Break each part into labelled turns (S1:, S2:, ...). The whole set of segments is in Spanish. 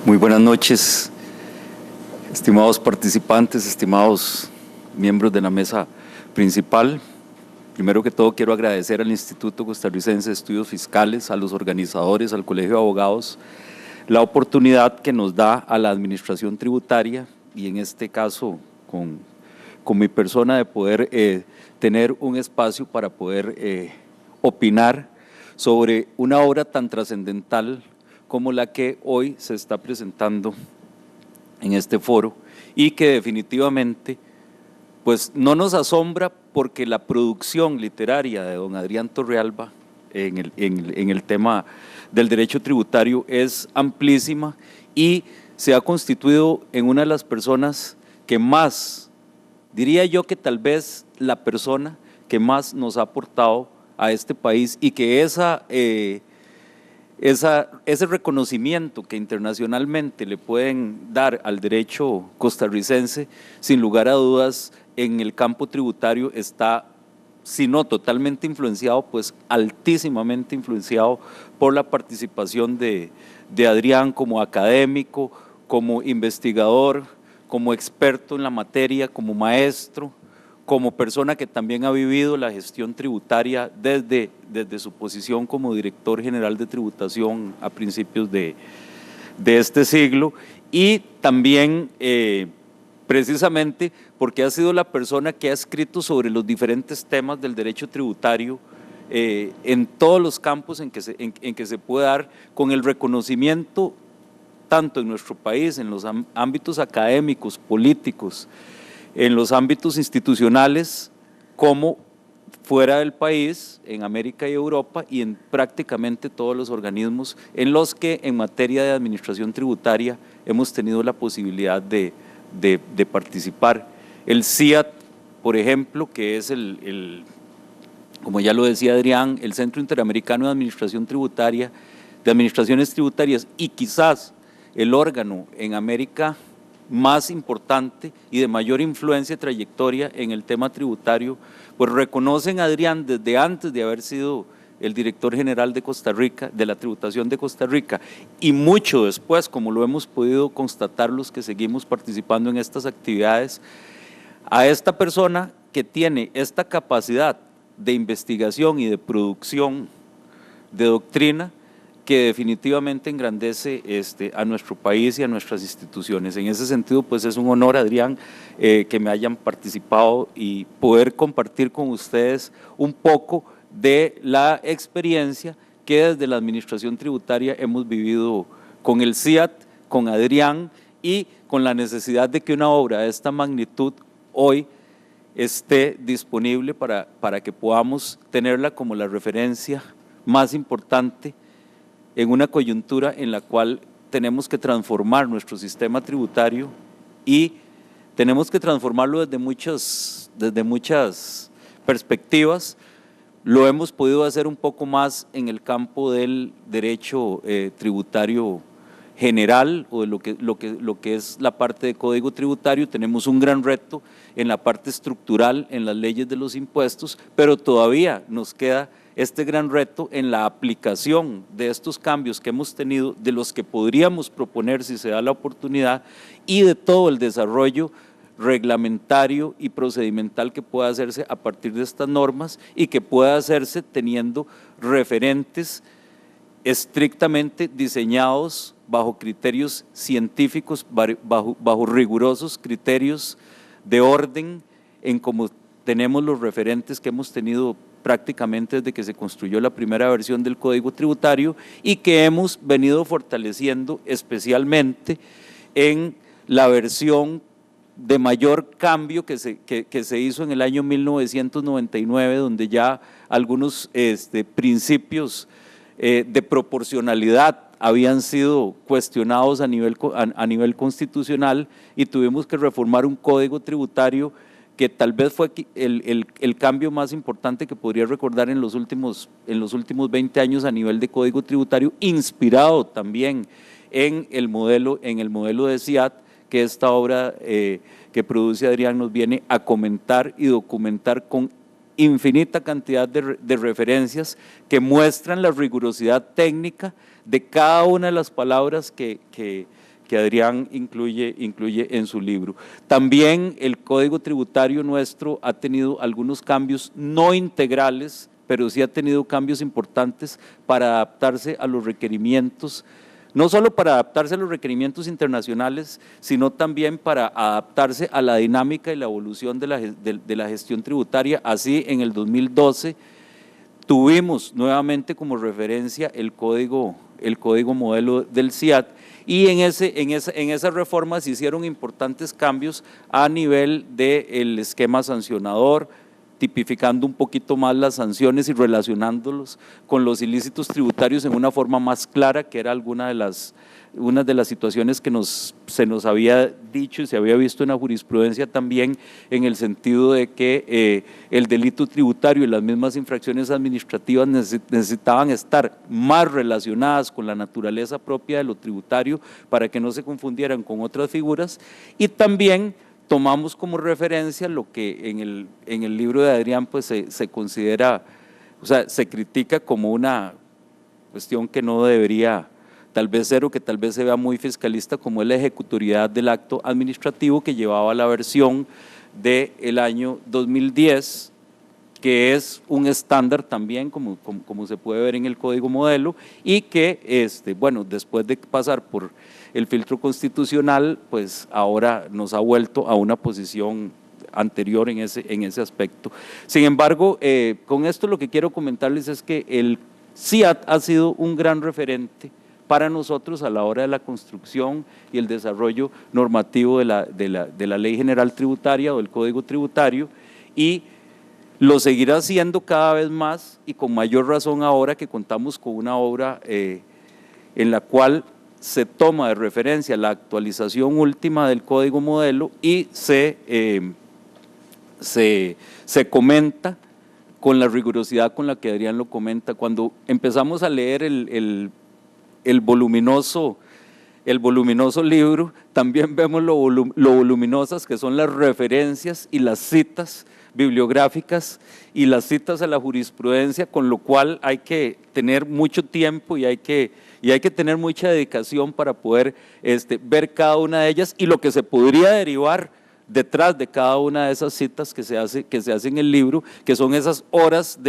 S1: Muy buenas noches, estimados participantes, estimados miembros de la mesa principal. Primero que todo quiero agradecer al Instituto Costarricense de Estudios Fiscales, a los organizadores, al Colegio de Abogados, la oportunidad que nos da a la Administración Tributaria y en este caso con mi persona de poder tener un espacio para poder opinar sobre una obra tan trascendental como la que hoy se está presentando en este foro y que definitivamente pues no nos asombra porque la producción literaria de don Adrián Torrealba en el tema del derecho tributario es amplísima y se ha constituido en una de las personas que más, diría yo que tal vez la persona que más nos ha aportado a este país y que ese reconocimiento que internacionalmente le pueden dar al derecho costarricense, sin lugar a dudas, en el campo tributario está, si no totalmente influenciado, pues altísimamente influenciado por la participación de Adrián como académico, como investigador, como experto en la materia, como maestro, como persona que también ha vivido la gestión tributaria desde su posición como director general de tributación a principios de este siglo y también precisamente porque ha sido la persona que ha escrito sobre los diferentes temas del derecho tributario en todos los campos en que se puede dar con el reconocimiento tanto en nuestro país, en los ámbitos académicos, políticos, en los ámbitos institucionales como fuera del país, en América y Europa y en prácticamente todos los organismos en los que en materia de administración tributaria hemos tenido la posibilidad de participar. El CIAT, por ejemplo, que es como ya lo decía Adrián, el Centro Interamericano de Administración Tributaria, de Administraciones Tributarias y quizás el órgano en América más importante y de mayor influencia y trayectoria en el tema tributario, pues reconocen a Adrián desde antes de haber sido el director general de Costa Rica, de la tributación de Costa Rica, y mucho después, como lo hemos podido constatar los que seguimos participando en estas actividades, a esta persona que tiene esta capacidad de investigación y de producción de doctrina que definitivamente engrandece a nuestro país y a nuestras instituciones. En ese sentido, pues es un honor, Adrián, que me hayan participado y poder compartir con ustedes un poco de la experiencia que desde la Administración Tributaria hemos vivido con el CIAT, con Adrián y con la necesidad de que una obra de esta magnitud hoy esté disponible para que podamos tenerla como la referencia más importante en una coyuntura en la cual tenemos que transformar nuestro sistema tributario y tenemos que transformarlo desde muchas perspectivas. Lo hemos podido hacer un poco más en el campo del derecho tributario general o de lo que es la parte de código tributario. Tenemos un gran reto en la parte estructural, en las leyes de los impuestos, pero todavía nos queda este gran reto en la aplicación de estos cambios que hemos tenido, de los que podríamos proponer si se da la oportunidad y de todo el desarrollo reglamentario y procedimental que pueda hacerse a partir de estas normas y que pueda hacerse teniendo referentes estrictamente diseñados bajo criterios científicos, bajo rigurosos criterios de orden en como tenemos los referentes que hemos tenido prácticamente desde que se construyó la primera versión del Código Tributario y que hemos venido fortaleciendo especialmente en la versión de mayor cambio que se hizo en el año 1999, donde ya algunos principios de proporcionalidad habían sido cuestionados a nivel constitucional y tuvimos que reformar un código tributario que tal vez fue el cambio más importante que podría recordar en los últimos 20 años a nivel de código tributario, inspirado también en el modelo de CIAT, que esta obra que produce Adrián nos viene a comentar y documentar con infinita cantidad de referencias que muestran la rigurosidad técnica de cada una de las palabras que Adrián incluye en su libro. También el Código Tributario nuestro ha tenido algunos cambios no integrales, pero sí ha tenido cambios importantes para adaptarse a los requerimientos, no solo para adaptarse a los requerimientos internacionales, sino también para adaptarse a la dinámica y la evolución de la gestión tributaria. Así, en el 2012 tuvimos nuevamente como referencia el código modelo del SIAT, y en esa reforma se hicieron importantes cambios a nivel del esquema sancionador, tipificando un poquito más las sanciones y relacionándolos con los ilícitos tributarios en una forma más clara, que era una de las situaciones que se nos había dicho y se había visto en la jurisprudencia también, en el sentido de que el delito tributario y las mismas infracciones administrativas necesitaban estar más relacionadas con la naturaleza propia de lo tributario para que no se confundieran con otras figuras. Y también tomamos como referencia lo que en el libro de Adrián pues se considera, o sea, se critica como una cuestión que no debería tal vez ser, o que tal vez se vea muy fiscalista, como es la ejecutoriedad del acto administrativo, que llevaba la versión del año 2010, que es un estándar también, como se puede ver en el Código Modelo, y que, bueno, después de pasar por el filtro constitucional, pues ahora nos ha vuelto a una posición anterior en ese aspecto. Sin embargo, con esto lo que quiero comentarles es que el SIAT ha sido un gran referente para nosotros a la hora de la construcción y el desarrollo normativo de la Ley General Tributaria o del Código Tributario, y lo seguirá haciendo cada vez más y con mayor razón ahora que contamos con una obra en la cual se toma de referencia la actualización última del Código Modelo y se comenta con la rigurosidad con la que Adrián lo comenta. Cuando empezamos a leer el voluminoso libro, también vemos lo voluminosas que son las referencias y las citas bibliográficas y las citas a la jurisprudencia, con lo cual hay que tener mucho tiempo y hay que tener mucha dedicación para poder ver cada una de ellas y lo que se podría derivar detrás de cada una de esas citas que se hace en el libro, que son esas horas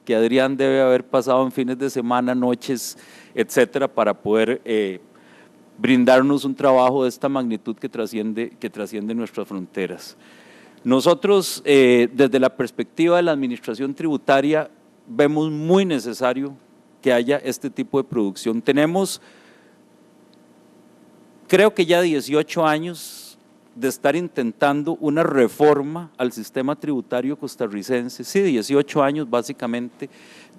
S1: que Adrián debe haber pasado en fines de semana, noches, etcétera, para poder brindarnos un trabajo de esta magnitud que trasciende nuestras fronteras. Nosotros, desde la perspectiva de la administración tributaria, vemos muy necesario que haya este tipo de producción. Tenemos, creo que ya 18 años de estar intentando una reforma al sistema tributario costarricense, sí, 18 años básicamente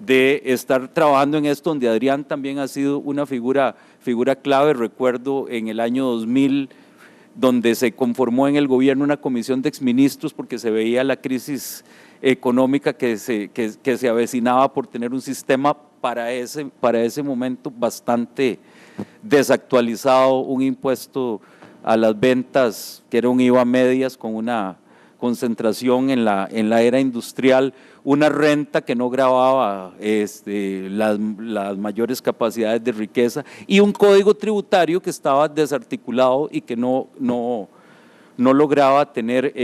S1: de estar trabajando en esto, donde Adrián también ha sido una figura clave. Recuerdo en el año 2000, donde se conformó en el gobierno una comisión de exministros porque se veía la crisis económica que se avecinaba por tener un sistema para ese momento bastante desactualizado, un impuesto a las ventas que era un IVA a medias con una concentración en la era industrial, una renta que no gravaba las mayores capacidades de riqueza, y un código tributario que estaba desarticulado y que no lograba tener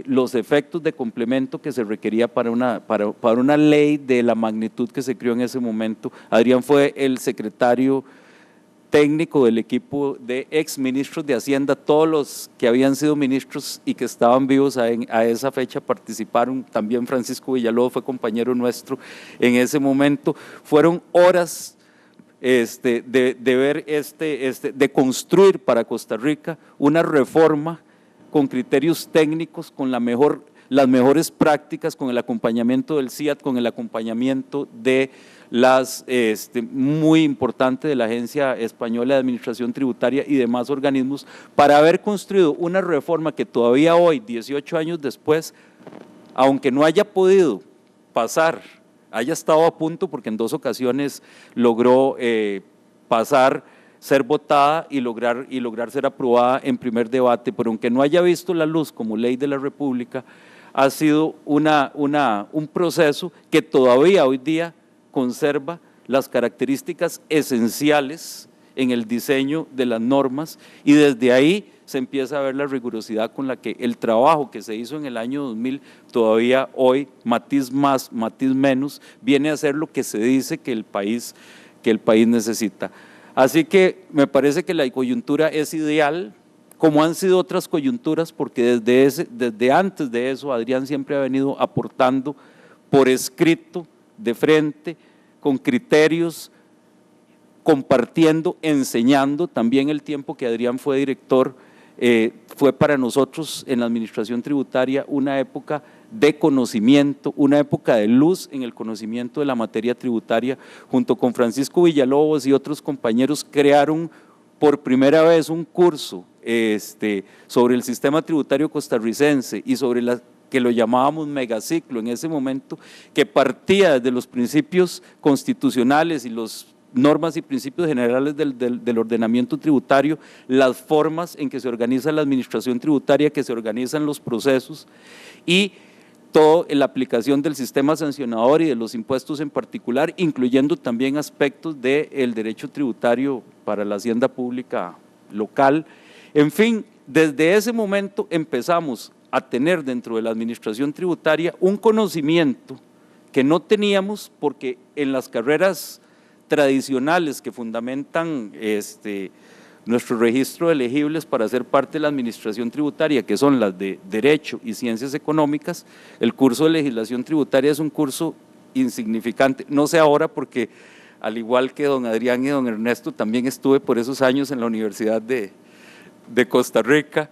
S1: los efectos de complemento que se requería para una ley de la magnitud que se creó en ese momento. Adrián fue el secretario técnico del equipo de exministros de Hacienda. Todos los que habían sido ministros y que estaban vivos a esa fecha participaron. También Francisco Villalobos fue compañero nuestro en ese momento. Fueron horas de ver de construir para Costa Rica una reforma con criterios técnicos, con las mejores prácticas, con el acompañamiento del SIAT, con el acompañamiento de muy importante de la Agencia Española de Administración Tributaria y demás organismos, para haber construido una reforma que todavía hoy, 18 años después, aunque no haya podido pasar, haya estado a punto, porque en 2 ocasiones logró pasar, ser votada y lograr ser aprobada en primer debate, pero aunque no haya visto la luz como ley de la República, ha sido un proceso que todavía hoy día conserva las características esenciales en el diseño de las normas y desde ahí se empieza a ver la rigurosidad con la que el trabajo que se hizo en el año 2000 todavía hoy, matiz más, matiz menos, viene a ser lo que se dice que el país necesita. Así que me parece que la coyuntura es ideal, como han sido otras coyunturas, porque desde antes de eso Adrián siempre ha venido aportando por escrito, de frente, con criterios, compartiendo, enseñando. También el tiempo que Adrián fue director fue para nosotros en la administración tributaria una época de conocimiento, una época de luz en el conocimiento de la materia tributaria. Junto con Francisco Villalobos y otros compañeros crearon por primera vez un curso sobre el sistema tributario costarricense y sobre que lo llamábamos megaciclo en ese momento, que partía desde los principios constitucionales y los normas y principios generales del ordenamiento tributario, las formas en que se organiza la administración tributaria, que se organizan los procesos y toda la aplicación del sistema sancionador y de los impuestos en particular, incluyendo también aspectos del derecho tributario para la hacienda pública local. En fin, desde ese momento empezamos a tener dentro de la administración tributaria un conocimiento que no teníamos porque en las carreras tradicionales que fundamentan nuestro registro de elegibles para ser parte de la administración tributaria, que son las de Derecho y Ciencias Económicas, el curso de legislación tributaria es un curso insignificante. No sé ahora porque, al igual que don Adrián y don Ernesto, también estuve por esos años en la Universidad de Costa Rica,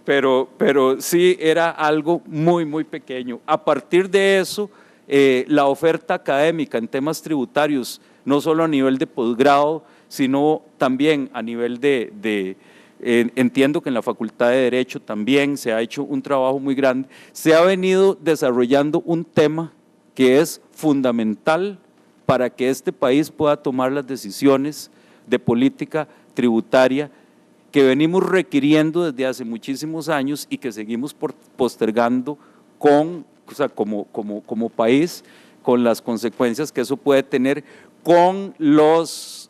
S1: pero sí era algo muy, muy pequeño. A partir de eso, la oferta académica en temas tributarios, no solo a nivel de posgrado, sino también a nivel entiendo que en la Facultad de Derecho también se ha hecho un trabajo muy grande, se ha venido desarrollando un tema que es fundamental para que este país pueda tomar las decisiones de política tributaria que venimos requiriendo desde hace muchísimos años y que seguimos postergando como país, con las consecuencias que eso puede tener, con los,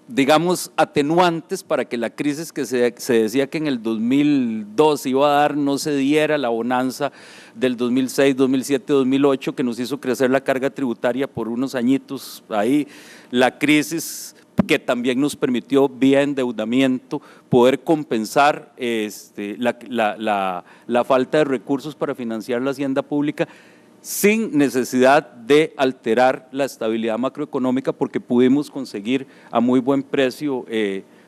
S1: digamos, atenuantes para que la crisis que se decía que en el 2002 iba a dar, no se diera, la bonanza del 2006, 2007, 2008, que nos hizo crecer la carga tributaria por unos añitos ahí, la crisis que también nos permitió vía endeudamiento poder compensar la falta de recursos para financiar la hacienda pública sin necesidad de alterar la estabilidad macroeconómica, porque pudimos conseguir a muy buen precio,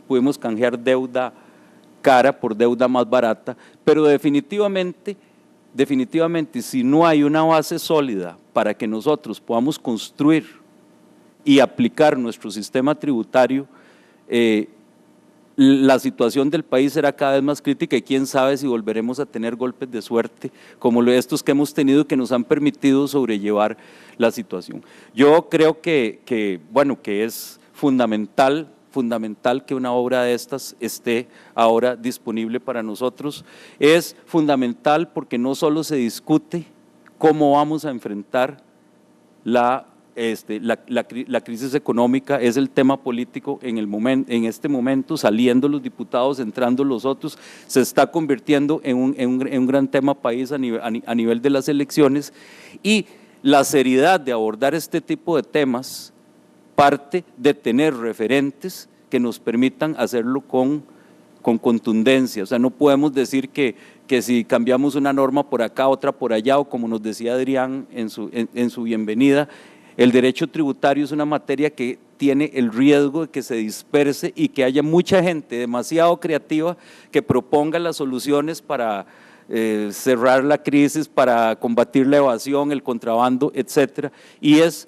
S1: pudimos canjear deuda cara por deuda más barata, pero definitivamente si no hay una base sólida para que nosotros podamos construir y aplicar nuestro sistema tributario, la situación del país será cada vez más crítica y quién sabe si volveremos a tener golpes de suerte como estos que hemos tenido y que nos han permitido sobrellevar la situación. Yo creo que es fundamental que una obra de estas esté ahora disponible para nosotros. Es fundamental porque no solo se discute cómo vamos a enfrentar la crisis económica, es el tema político en este momento, saliendo los diputados, entrando los otros, se está convirtiendo en un gran tema país a nivel de las elecciones, y la seriedad de abordar este tipo de temas parte de tener referentes que nos permitan hacerlo con contundencia. O sea, no podemos decir que si cambiamos una norma por acá, otra por allá, o como nos decía Adrián en su bienvenida, el derecho tributario es una materia que tiene el riesgo de que se disperse y que haya mucha gente demasiado creativa que proponga las soluciones para cerrar la crisis, para combatir la evasión, el contrabando, etcétera. Y es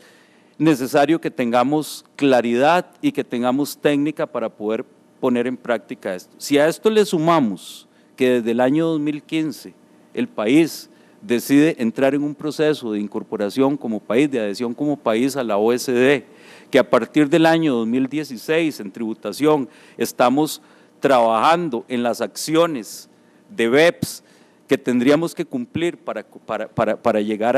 S1: necesario que tengamos claridad y que tengamos técnica para poder poner en práctica esto. Si a esto le sumamos que desde el año 2015 el país decide entrar en un proceso de incorporación como país, de adhesión como país a la OECD, que a partir del año 2016 en tributación estamos trabajando en las acciones de BEPS, que tendríamos que cumplir para llegar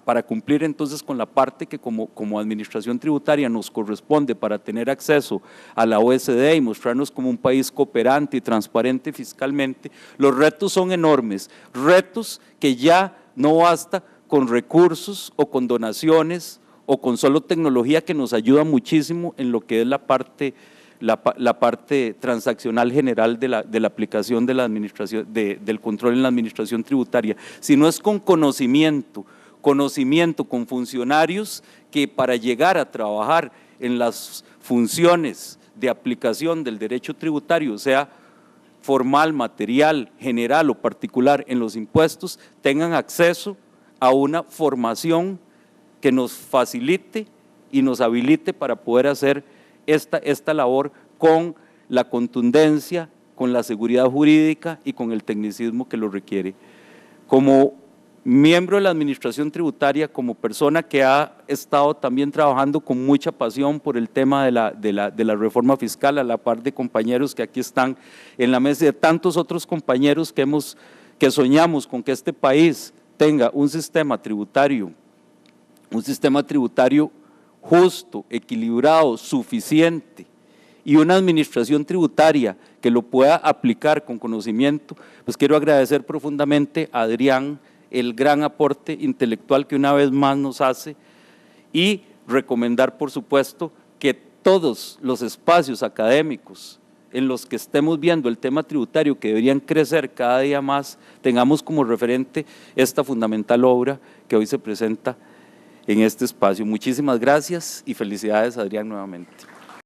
S1: para cumplir entonces con la parte que como administración tributaria nos corresponde para tener acceso a la OSD y mostrarnos como un país cooperante y transparente fiscalmente, los retos son enormes, retos que ya no basta con recursos o con donaciones o con solo tecnología que nos ayuda muchísimo en lo que es la parte transaccional general de la aplicación de la administración, del control en la administración tributaria, sino es con conocimiento con funcionarios que para llegar a trabajar en las funciones de aplicación del derecho tributario, sea formal, material, general o particular en los impuestos, tengan acceso a una formación que nos facilite y nos habilite para poder hacer esta labor con la contundencia, con la seguridad jurídica y con el tecnicismo que lo requiere. Como miembro de la administración tributaria, como persona que ha estado también trabajando con mucha pasión por el tema de la reforma fiscal, a la par de compañeros que aquí están en la mesa y de tantos otros compañeros que soñamos con que este país tenga un sistema tributario justo, equilibrado, suficiente y una administración tributaria que lo pueda aplicar con conocimiento, pues quiero agradecer profundamente a Adrián el gran aporte intelectual que una vez más nos hace y recomendar, por supuesto, que todos los espacios académicos en los que estemos viendo el tema tributario, que deberían crecer cada día más, tengamos como referente esta fundamental obra que hoy se presenta en este espacio. Muchísimas gracias y felicidades, Adrián, nuevamente.